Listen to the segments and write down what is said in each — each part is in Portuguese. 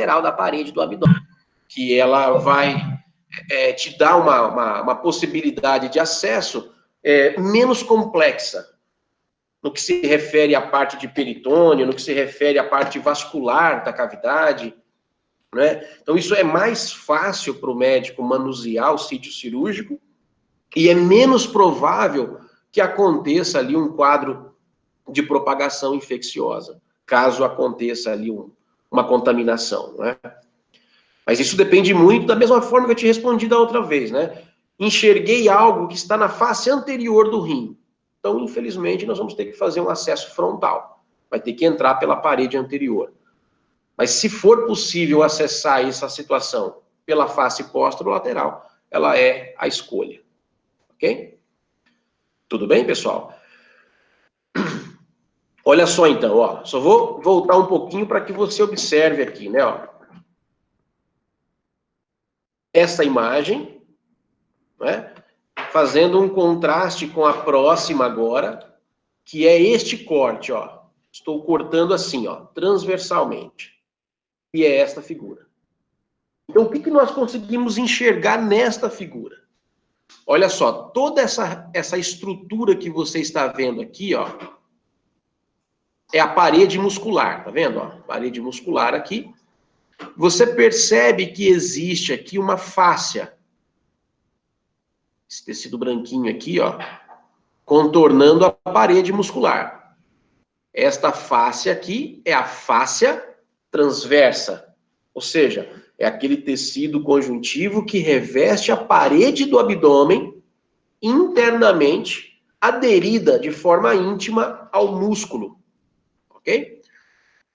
lateral da parede do abdômen, que ela vai te dar uma possibilidade de acesso menos complexa, no que se refere à parte de peritônio, no que se refere à parte vascular da cavidade, né? Então, isso é mais fácil para o médico manusear o sítio cirúrgico e é menos provável que aconteça ali um quadro de propagação infecciosa, caso aconteça ali uma contaminação, né? Mas isso depende muito, da mesma forma que eu te respondi da outra vez, né? Enxerguei algo que está na face anterior do rim. Então, infelizmente, nós vamos ter que fazer um acesso frontal. Vai ter que entrar pela parede anterior. Mas se for possível acessar essa situação pela face posterolateral, ela é a escolha. Ok? Tudo bem, pessoal? Olha só então, ó. Só vou voltar um pouquinho para que você observe aqui, né, ó. Essa imagem, né? Fazendo um contraste com a próxima agora, que é este corte, ó. Estou cortando assim, ó, transversalmente. E é esta figura. Então, o que nós conseguimos enxergar nesta figura? Olha só, toda essa estrutura que você está vendo aqui, ó, é a parede muscular, tá vendo? Ó, parede muscular aqui. Você percebe que existe aqui uma fáscia. Esse tecido branquinho aqui, ó, contornando a parede muscular. Esta fáscia aqui é a fáscia transversa, ou seja, é aquele tecido conjuntivo que reveste a parede do abdômen internamente, aderida de forma íntima ao músculo, ok?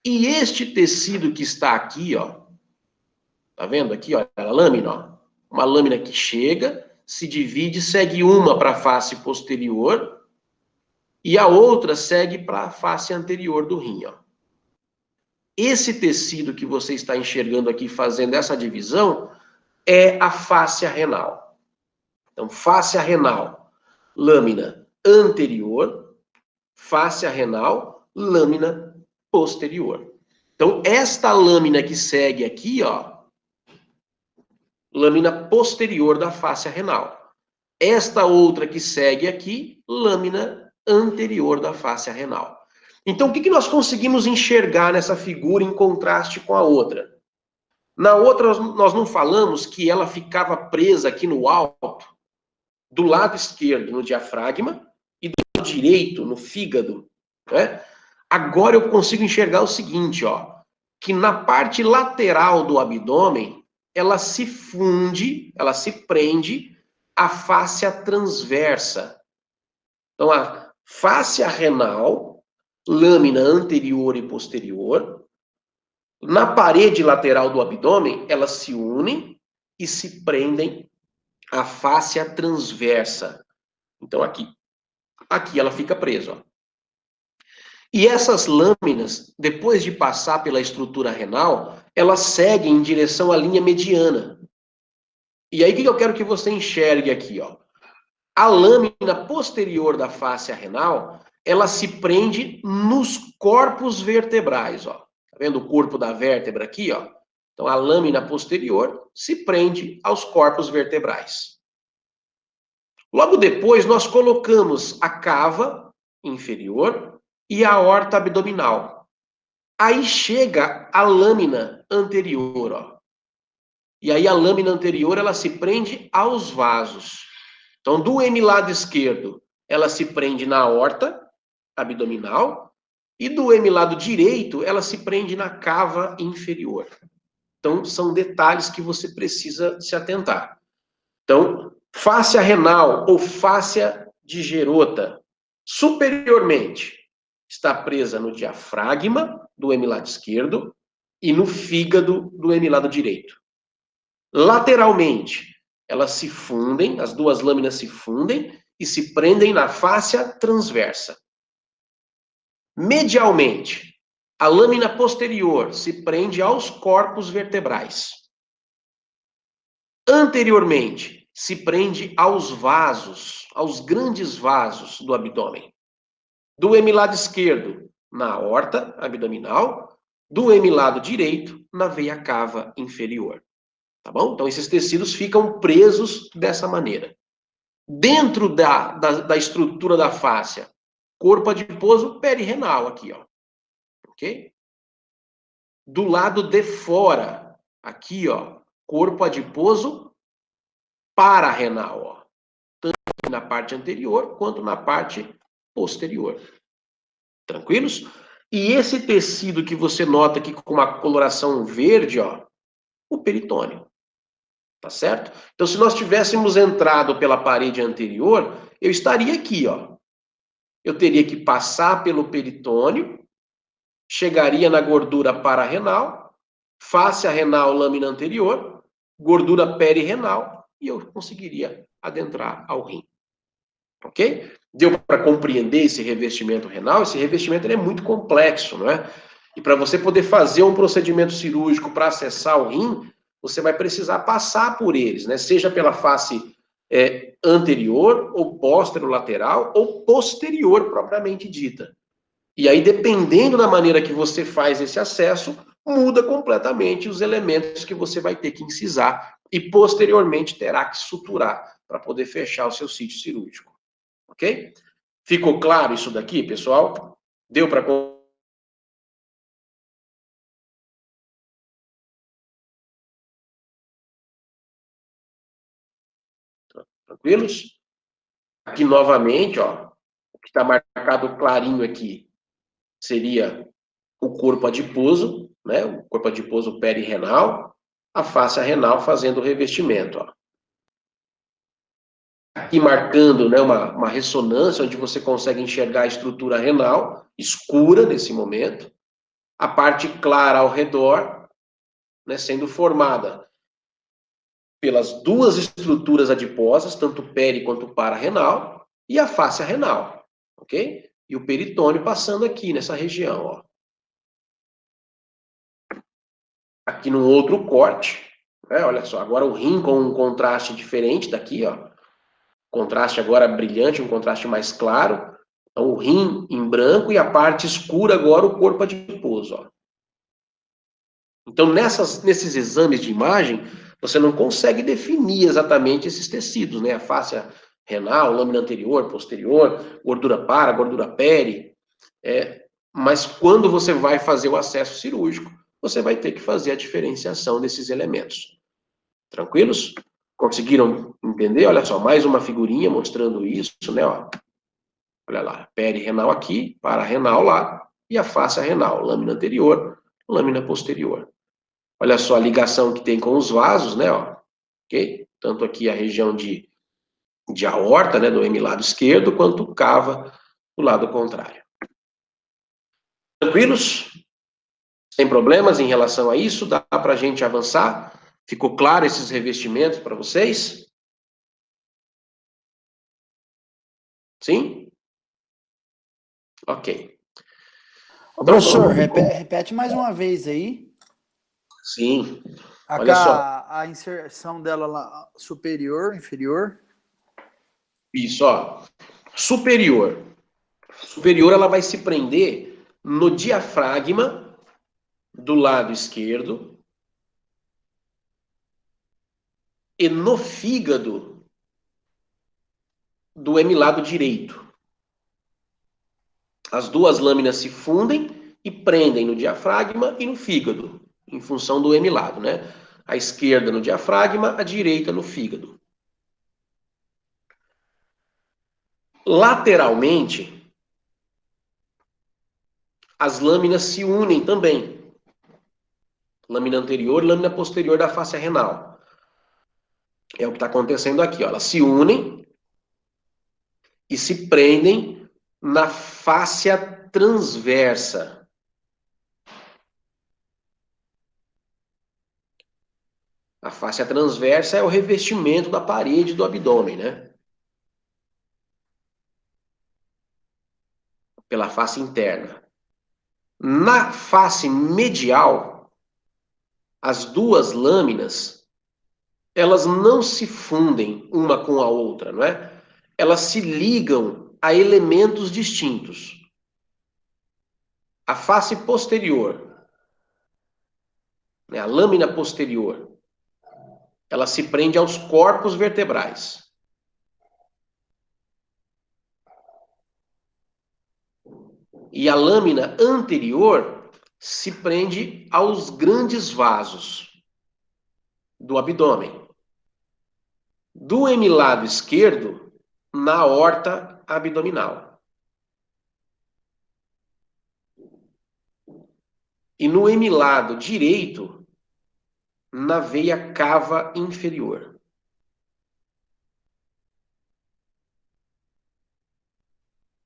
E este tecido que está aqui, ó, tá vendo aqui, ó, a lâmina, ó, uma lâmina que chega, se divide, segue uma para a face posterior e a outra segue para a face anterior do rim, ó. Esse tecido que você está enxergando aqui fazendo essa divisão é a fáscia renal. Então, fáscia renal, lâmina anterior, fáscia renal, lâmina posterior. Então, esta lâmina que segue aqui, ó, lâmina posterior da fáscia renal. Esta outra que segue aqui, lâmina anterior da fáscia renal. Então, o que nós conseguimos enxergar nessa figura em contraste com a outra? Na outra, nós não falamos que ela ficava presa aqui no alto, do lado esquerdo, no diafragma, e do lado direito, no fígado, né? Agora eu consigo enxergar o seguinte, ó, que na parte lateral do abdômen, ela se funde, ela se prende à fáscia transversa. Então, a fáscia renal, lâmina anterior e posterior, na parede lateral do abdômen, elas se unem e se prendem à fáscia transversa. Então, aqui ela fica presa, ó. E essas lâminas, depois de passar pela estrutura renal, elas seguem em direção à linha mediana. E aí, o que eu quero que você enxergue aqui, ó? A lâmina posterior da fáscia renal, ela se prende nos corpos vertebrais, ó. Tá vendo o corpo da vértebra aqui, ó? Então, a lâmina posterior se prende aos corpos vertebrais. Logo depois, nós colocamos a cava inferior e a aorta abdominal. Aí chega a lâmina anterior, ó. E aí a lâmina anterior, ela se prende aos vasos. Então, do hemilado esquerdo, ela se prende na aorta abdominal e do hemilado direito, ela se prende na cava inferior. Então, são detalhes que você precisa se atentar. Então, fáscia renal ou fáscia de Gerota, superiormente, está presa no diafragma do hemilado esquerdo e no fígado do hemilado direito. Lateralmente, elas se fundem, as duas lâminas se fundem e se prendem na fáscia transversa. Medialmente, a lâmina posterior se prende aos corpos vertebrais. Anteriormente, se prende aos vasos, aos grandes vasos do abdômen. Do hemilado esquerdo, na aorta abdominal, do hemilado direito na veia cava inferior. Tá bom? Então, esses tecidos ficam presos dessa maneira. Dentro da estrutura da fáscia, corpo adiposo perirenal aqui, ó. Ok? Do lado de fora, aqui, ó, corpo adiposo pararenal, ó. Tanto na parte anterior quanto na parte posterior. Tranquilos? E esse tecido que você nota aqui com uma coloração verde, ó, o peritônio. Tá certo? Então, se nós tivéssemos entrado pela parede anterior, eu estaria aqui, ó. Eu teria que passar pelo peritônio, chegaria na gordura pararenal, fáscia renal, lâmina anterior, gordura perirenal, e eu conseguiria adentrar ao rim. Ok? Deu para compreender esse revestimento renal? Esse revestimento ele é muito complexo, não é? E para você poder fazer um procedimento cirúrgico para acessar o rim, você vai precisar passar por eles, né? Seja pela face anterior, ou posterolateral, ou posterior propriamente dita. E aí, dependendo da maneira que você faz esse acesso, muda completamente os elementos que você vai ter que incisar e posteriormente terá que suturar para poder fechar o seu sítio cirúrgico. Ok? Ficou claro isso daqui, pessoal? Deu para... Tranquilos? Aqui novamente, ó, o que está marcado clarinho aqui seria o corpo adiposo, né? O corpo adiposo perirenal, a face renal fazendo o revestimento, ó. Aqui marcando, né, uma ressonância onde você consegue enxergar a estrutura renal, escura nesse momento, a parte clara ao redor, né, sendo formada pelas duas estruturas adiposas, tanto peri quanto pararenal, e a face renal, ok? E o peritônio passando aqui nessa região, ó. Aqui no outro corte, né, olha só, agora o rim com um contraste diferente daqui, ó. Contraste agora brilhante, um contraste mais claro. Então, o rim em branco e a parte escura agora o corpo adiposo, ó. Então, nesses exames de imagem, você não consegue definir exatamente esses tecidos, né? A face renal, lâmina anterior, posterior, gordura para, gordura peri. Mas quando você vai fazer o acesso cirúrgico, você vai ter que fazer a diferenciação desses elementos. Tranquilos? Conseguiram entender? Olha só, mais uma figurinha mostrando isso, né? Ó. Olha lá, perirenal aqui, pararenal lá, e a face renal, lâmina anterior, lâmina posterior. Olha só a ligação que tem com os vasos, né? Ó, ok? Tanto aqui a região de aorta, né, do hemilado esquerdo, quanto cava do lado contrário. Tranquilos? Sem problemas em relação a isso? Dá para a gente avançar? Ficou claro esses revestimentos para vocês? Sim? Ok. Ô, Então professor, vamos. repete mais uma vez aí. Sim. Olha só. A inserção dela lá, superior, inferior. Isso, ó. Superior. Superior, ela vai se prender no diafragma do lado esquerdo e no fígado do hemilado direito. As duas lâminas se fundem e prendem no diafragma e no fígado, em função do hemilado, né? A esquerda no diafragma, a direita no fígado. Lateralmente, as lâminas se unem também. Lâmina anterior e lâmina posterior da face renal. É o que está acontecendo aqui, ó. Elas se unem e se prendem na fáscia transversa. A fáscia transversa é o revestimento da parede do abdômen, né? Pela face interna. Na face medial, as duas lâminas, elas não se fundem uma com a outra, não é? Elas se ligam a elementos distintos. A face posterior né, a lâmina posterior, ela se prende aos corpos vertebrais. E a lâmina anterior se prende aos grandes vasos do abdômen. Do hemilado esquerdo, na aorta abdominal. E no hemilado direito, na veia cava inferior.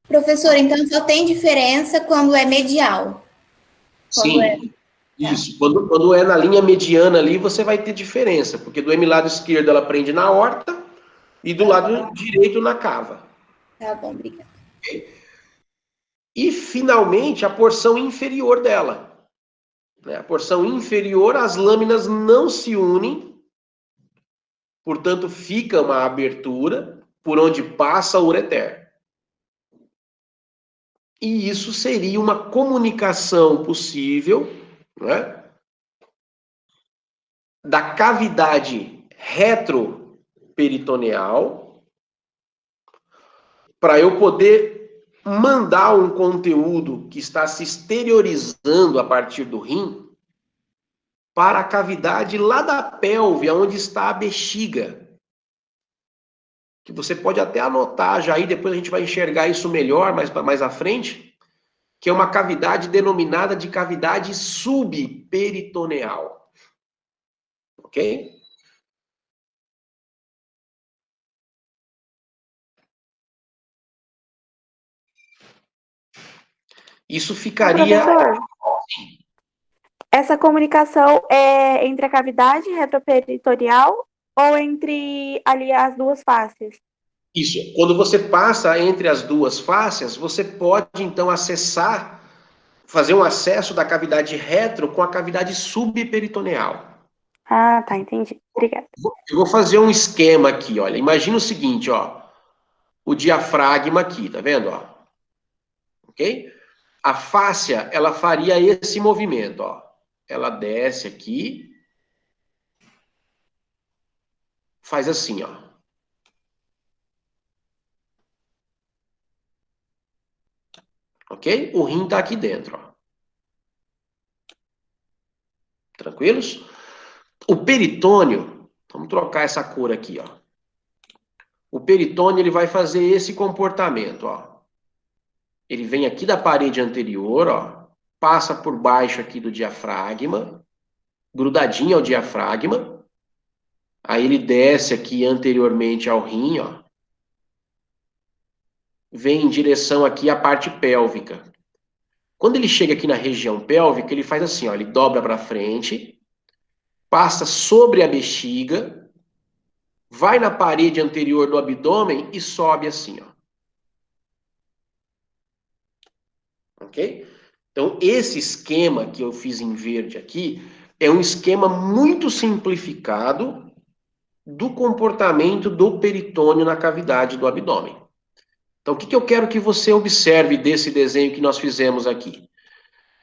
Professor, então só tem diferença quando é medial. Quando é. Sim, isso. Quando é na linha mediana ali, você vai ter diferença, porque do hemilado esquerdo ela prende na aorta e do lado direito na cava. Tá bom, obrigada. E, finalmente, a porção inferior dela. A porção inferior, as lâminas não se unem, portanto, fica uma abertura por onde passa o ureter. E isso seria uma comunicação possível, né, da cavidade retroperitoneal para eu poder mandar um conteúdo que está se exteriorizando a partir do rim para a cavidade lá da pelve, onde está a bexiga. Que você pode até anotar já aí, depois a gente vai enxergar isso melhor mais à frente, que é uma cavidade denominada de cavidade subperitoneal. Ok? Isso ficaria... Professor, essa comunicação é entre a cavidade retroperitoneal ou entre ali as duas faces? Isso. Quando você passa entre as duas faces, você pode, então, fazer um acesso da cavidade retro com a cavidade subperitoneal. Ah, tá, entendi. Obrigada. Eu vou fazer um esquema aqui, olha. Imagina o seguinte, ó. O diafragma aqui, tá vendo, ó? Ok? A fáscia, ela faria esse movimento, ó. Ela desce aqui, faz assim, ó. Ok? O rim tá aqui dentro, ó. Tranquilos? O peritônio, vamos trocar essa cor aqui, ó. O peritônio, ele vai fazer esse comportamento, ó. Ele vem aqui da parede anterior, ó, passa por baixo aqui do diafragma, grudadinho ao diafragma, aí ele desce aqui anteriormente ao rim, ó, vem em direção aqui à parte pélvica. Quando ele chega aqui na região pélvica, ele faz assim, ó, ele dobra para frente, passa sobre a bexiga, vai na parede anterior do abdômen e sobe assim, ó. Ok? Então, esse esquema que eu fiz em verde aqui é um esquema muito simplificado do comportamento do peritônio na cavidade do abdômen. Então, o que eu quero que você observe desse desenho que nós fizemos aqui?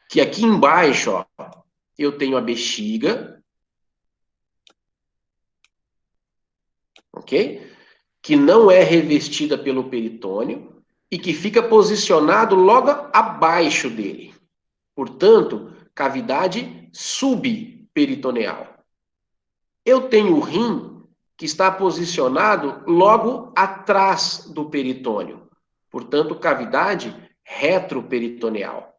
Que aqui embaixo, ó, eu tenho a bexiga, ok? Que não é revestida pelo peritônio e que fica posicionado logo abaixo dele. Portanto, cavidade subperitoneal. Eu tenho o rim que está posicionado logo atrás do peritônio. Portanto, cavidade retroperitoneal.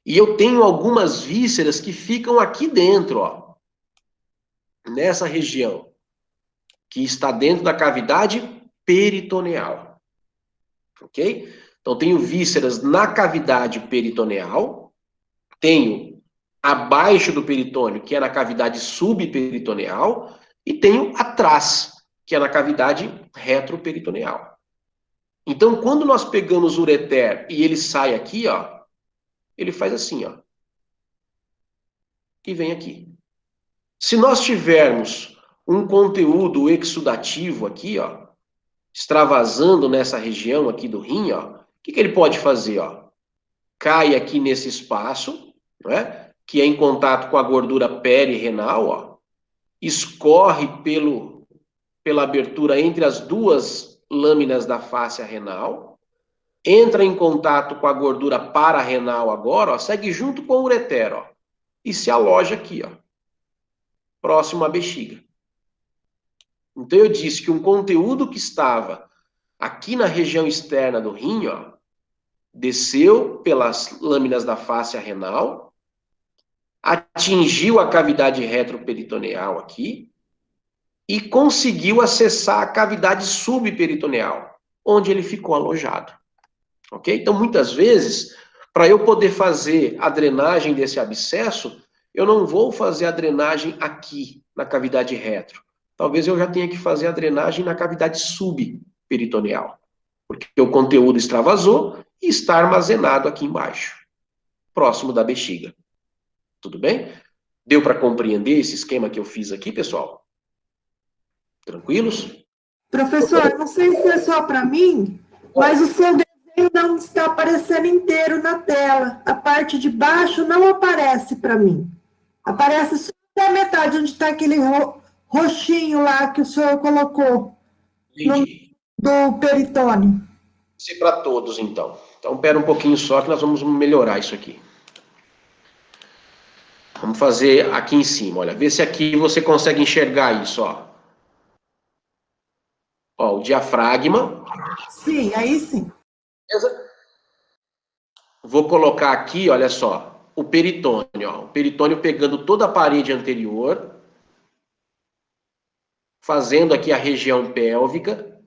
E eu tenho algumas vísceras que ficam aqui dentro, ó, nessa região, que está dentro da cavidade peritoneal. Ok? Então, tenho vísceras na cavidade peritoneal, tenho abaixo do peritônio, que é na cavidade subperitoneal, e tenho atrás, que é na cavidade retroperitoneal. Então, quando nós pegamos o ureter e ele sai aqui, ó, ele faz assim, ó, e vem aqui. Se nós tivermos um conteúdo exudativo aqui, ó, extravasando nessa região aqui do rim, ó, o que ele pode fazer, ó? Cai aqui nesse espaço, né? que é em contato com a gordura perirenal, ó, escorre pela abertura entre as duas lâminas da fáscia renal, entra em contato com a gordura pararenal agora, ó, segue junto com o ureter, ó, e se aloja aqui, ó, próximo à bexiga. Então eu disse que um conteúdo que estava aqui na região externa do rim, ó, desceu pelas lâminas da fáscia renal, atingiu a cavidade retroperitoneal aqui e conseguiu acessar a cavidade subperitoneal, onde ele ficou alojado. Ok? Então, muitas vezes, para eu poder fazer a drenagem desse abscesso, eu não vou fazer a drenagem aqui, na cavidade retro. Talvez eu já tenha que fazer a drenagem na cavidade subperitoneal, porque o conteúdo extravasou e está armazenado aqui embaixo, próximo da bexiga. Tudo bem? Deu para compreender esse esquema que eu fiz aqui, pessoal? Tranquilos? Professor, não sei se é só para mim, mas o seu desenho não está aparecendo inteiro na tela. A parte de baixo não aparece para mim. Aparece só até a metade, onde está aquele roxinho lá que o senhor colocou do peritônio. Isso é para todos, então. Então, espera um pouquinho só que nós vamos melhorar isso aqui. Vamos fazer aqui em cima, olha. Vê se aqui você consegue enxergar isso, ó. Ó, o diafragma. Sim, aí sim. Vou colocar aqui, olha só, o peritônio, ó. O peritônio pegando toda a parede anterior, fazendo aqui a região pélvica,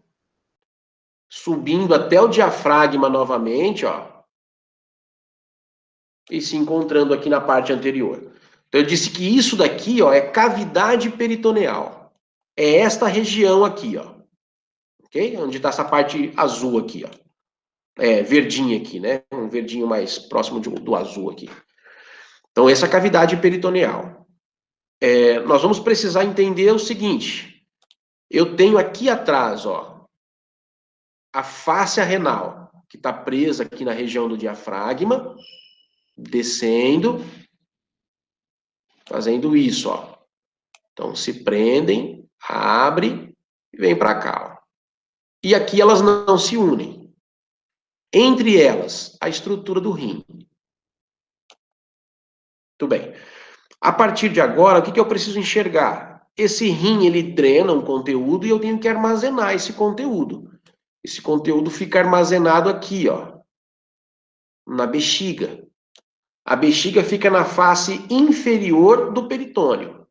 subindo até o diafragma novamente, ó, e se encontrando aqui na parte anterior. Então, eu disse que isso daqui, ó, é cavidade peritoneal. É esta região aqui, ó. Ok? Onde está essa parte azul aqui, ó. É, verdinho aqui, né? Um verdinho mais próximo do azul aqui. Então, essa cavidade peritoneal. Nós vamos precisar entender o seguinte. Eu tenho aqui atrás, ó, a fáscia renal, que está presa aqui na região do diafragma, descendo, fazendo isso, ó. Então, se prendem, abre e vem para cá, ó. E aqui elas não se unem. Entre elas, a estrutura do rim. Muito bem. A partir de agora, o que eu preciso enxergar? Esse rim, ele drena um conteúdo e eu tenho que armazenar esse conteúdo. Esse conteúdo fica armazenado aqui, ó, na bexiga. A bexiga fica na face inferior do peritônio.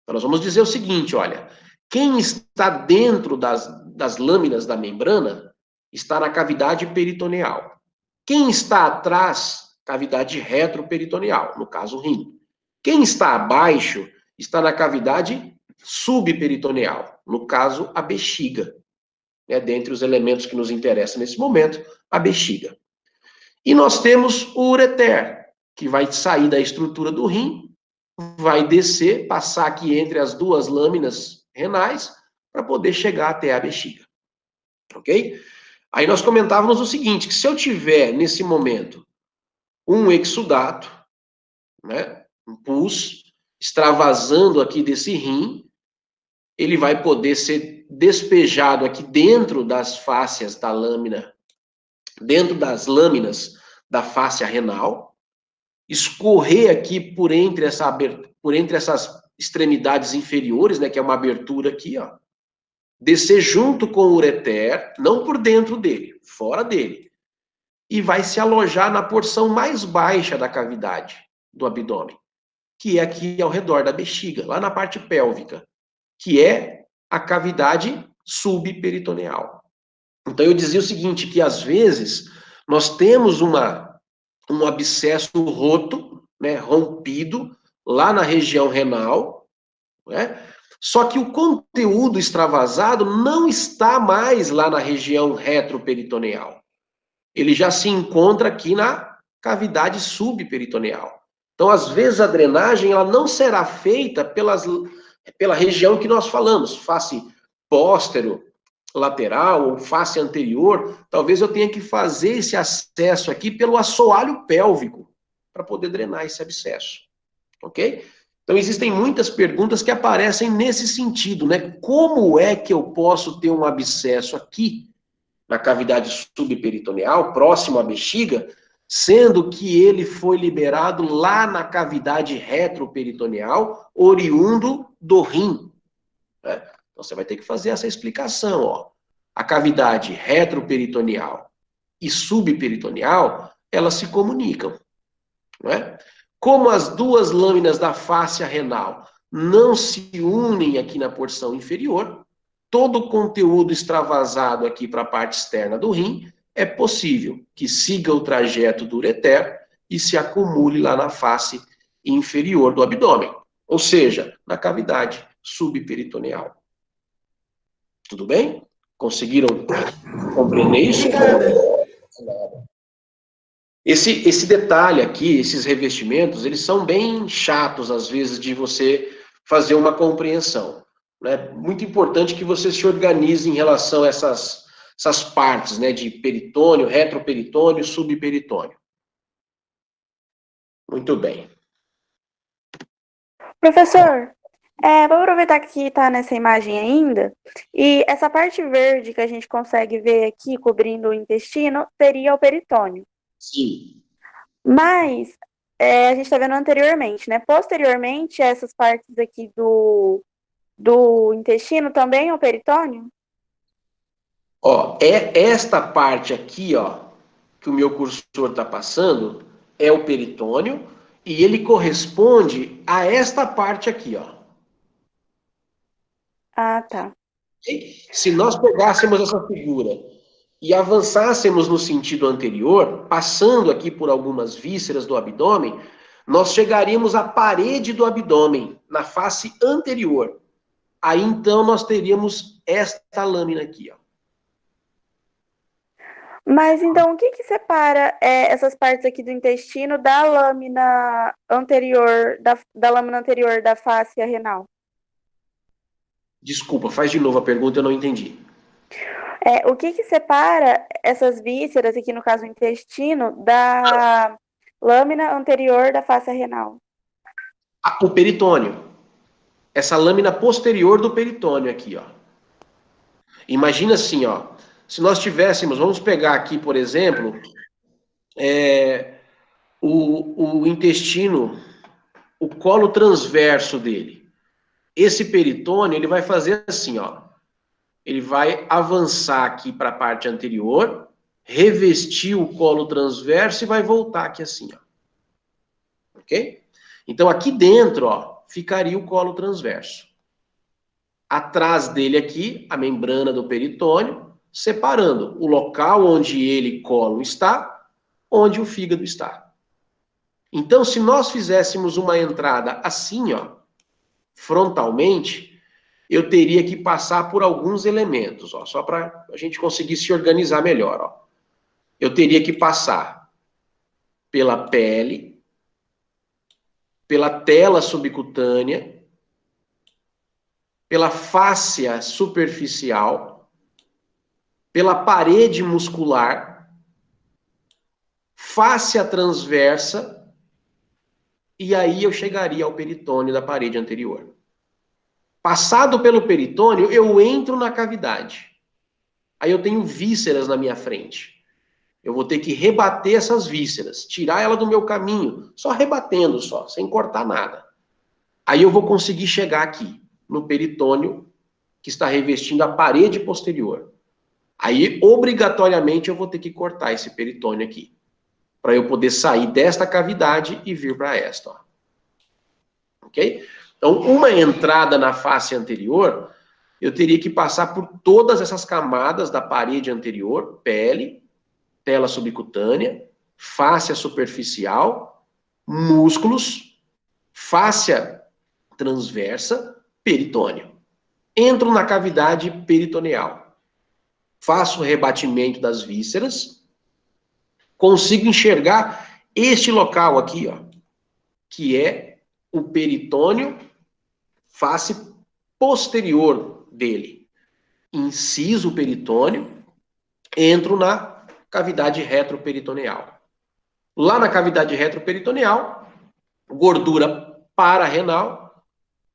Então, nós vamos dizer o seguinte, olha, quem está dentro das lâminas da membrana está na cavidade peritoneal. Quem está atrás, cavidade retroperitoneal, no caso o rim. Quem está abaixo está na cavidade subperitoneal, no caso a bexiga. Dentre os elementos que nos interessam nesse momento, a bexiga. E nós temos o ureter, que vai sair da estrutura do rim, vai descer, passar aqui entre as duas lâminas renais, para poder chegar até a bexiga. Ok? Aí nós comentávamos o seguinte, que se eu tiver, nesse momento, um exudato, né, um pus, extravasando aqui desse rim, ele vai poder ser despejado aqui dentro das fáscias da lâmina, dentro das lâminas da fáscia renal, escorrer aqui por entre essas extremidades inferiores, né, que é uma abertura aqui, ó, descer junto com o ureter, não por dentro dele, fora dele, e vai se alojar na porção mais baixa da cavidade do abdômen, que é aqui ao redor da bexiga, lá na parte pélvica, que é a cavidade subperitoneal. Então eu dizia o seguinte, que às vezes nós temos um abscesso roto, né, rompido, lá na região renal, né? Só que o conteúdo extravasado não está mais lá na região retroperitoneal. Ele já se encontra aqui na cavidade subperitoneal. Então, às vezes, a drenagem ela não será feita pela região que nós falamos, face póstero, lateral ou face anterior. Talvez eu tenha que fazer esse acesso aqui pelo assoalho pélvico, para poder drenar esse abscesso. Ok? Então, existem muitas perguntas que aparecem nesse sentido, né? Como é que eu posso ter um abscesso aqui, na cavidade subperitoneal, próximo à bexiga, sendo que ele foi liberado lá na cavidade retroperitoneal, oriundo do rim, né? Então, você vai ter que fazer essa explicação, ó. A cavidade retroperitoneal e subperitoneal, elas se comunicam, não é? Como as duas lâminas da fáscia renal não se unem aqui na porção inferior, todo o conteúdo extravasado aqui para a parte externa do rim, é possível que siga o trajeto do ureter e se acumule lá na face inferior do abdômen, ou seja, na cavidade subperitoneal. Tudo bem? Conseguiram compreender isso? Obrigada. Esse detalhe aqui, esses revestimentos, eles são bem chatos, às vezes, de você fazer uma compreensão, né? Muito importante que você se organize em relação a essas partes, né? De peritônio, retroperitônio, subperitônio. Muito bem. Professor, vou aproveitar que está nessa imagem ainda, e essa parte verde que a gente consegue ver aqui, cobrindo o intestino, seria o peritônio. Sim. Mas, a gente está vendo anteriormente, né? Posteriormente, essas partes aqui do intestino também é o peritônio? Ó, esta parte aqui, ó, que o meu cursor está passando, é o peritônio, e ele corresponde a esta parte aqui, ó. Ah, tá. Se nós pegássemos essa figura e avançássemos no sentido anterior, passando aqui por algumas vísceras do abdômen, nós chegaríamos à parede do abdômen, na face anterior. Aí então nós teríamos esta lâmina aqui, ó. Mas então, o que separa essas partes aqui do intestino da lâmina anterior, da lâmina anterior da fáscia renal? Desculpa, faz de novo a pergunta, eu não entendi. O que separa essas vísceras, aqui no caso o intestino, da lâmina anterior da fáscia renal? O peritônio. Essa lâmina posterior do peritônio aqui, ó. Imagina assim, ó. Se nós tivéssemos, vamos pegar aqui, por exemplo, o intestino, o colo transverso dele. Esse peritônio, ele vai fazer assim, ó. Ele vai avançar aqui para a parte anterior, revestir o colo transverso e vai voltar aqui assim, ó. Ok? Então, aqui dentro, ó, ficaria o colo transverso. Atrás dele aqui, a membrana do peritônio, separando o local onde ele, colo, está, onde o fígado está. Então, se nós fizéssemos uma entrada assim, ó, frontalmente, eu teria que passar por alguns elementos, ó, só para a gente conseguir se organizar melhor, ó. Eu teria que passar pela pele, pela tela subcutânea, pela fáscia superficial, pela parede muscular, fáscia transversa, e aí eu chegaria ao peritônio da parede anterior. Passado pelo peritônio, eu entro na cavidade. Aí eu tenho vísceras na minha frente. Eu vou ter que rebater essas vísceras, tirar ela do meu caminho, só rebatendo só, sem cortar nada. Aí eu vou conseguir chegar aqui, no peritônio, que está revestindo a parede posterior. Aí, obrigatoriamente, eu vou ter que cortar esse peritônio aqui, para eu poder sair desta cavidade e vir para esta, ó. Ok? Então, uma entrada na face anterior, eu teria que passar por todas essas camadas da parede anterior, pele, tela subcutânea, fáscia superficial, músculos, fáscia transversa, peritônio. Entro na cavidade peritoneal. Faço o rebatimento das vísceras, consigo enxergar este local aqui, ó, que é o peritônio, face posterior dele. Inciso o peritônio, entro na cavidade retroperitoneal. Lá na cavidade retroperitoneal, gordura pararenal,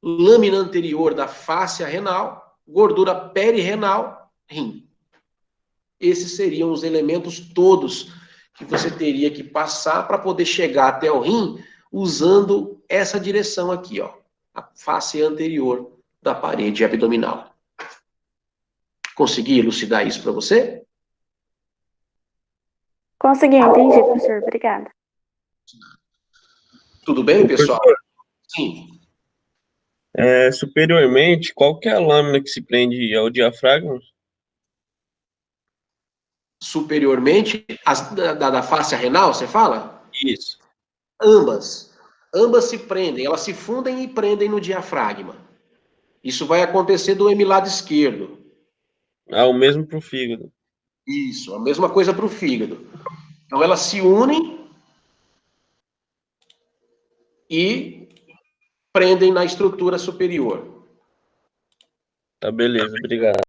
lâmina anterior da fáscia renal, gordura perirenal, rim. Esses seriam os elementos todos que você teria que passar para poder chegar até o rim usando essa direção aqui, ó, a face anterior da parede abdominal. Consegui elucidar isso para você? Consegui, entendi, professor. Obrigada. Tudo bem, pessoal? Sim. Superiormente, qual que é a lâmina que se prende ao diafragma? Superiormente, da face renal, você fala? Isso. Ambas. Ambas se prendem, elas se fundem e prendem no diafragma. Isso vai acontecer do hemilado esquerdo. O mesmo para o fígado. Isso, a mesma coisa para o fígado. Então elas se unem e prendem na estrutura superior. Tá, beleza, obrigado.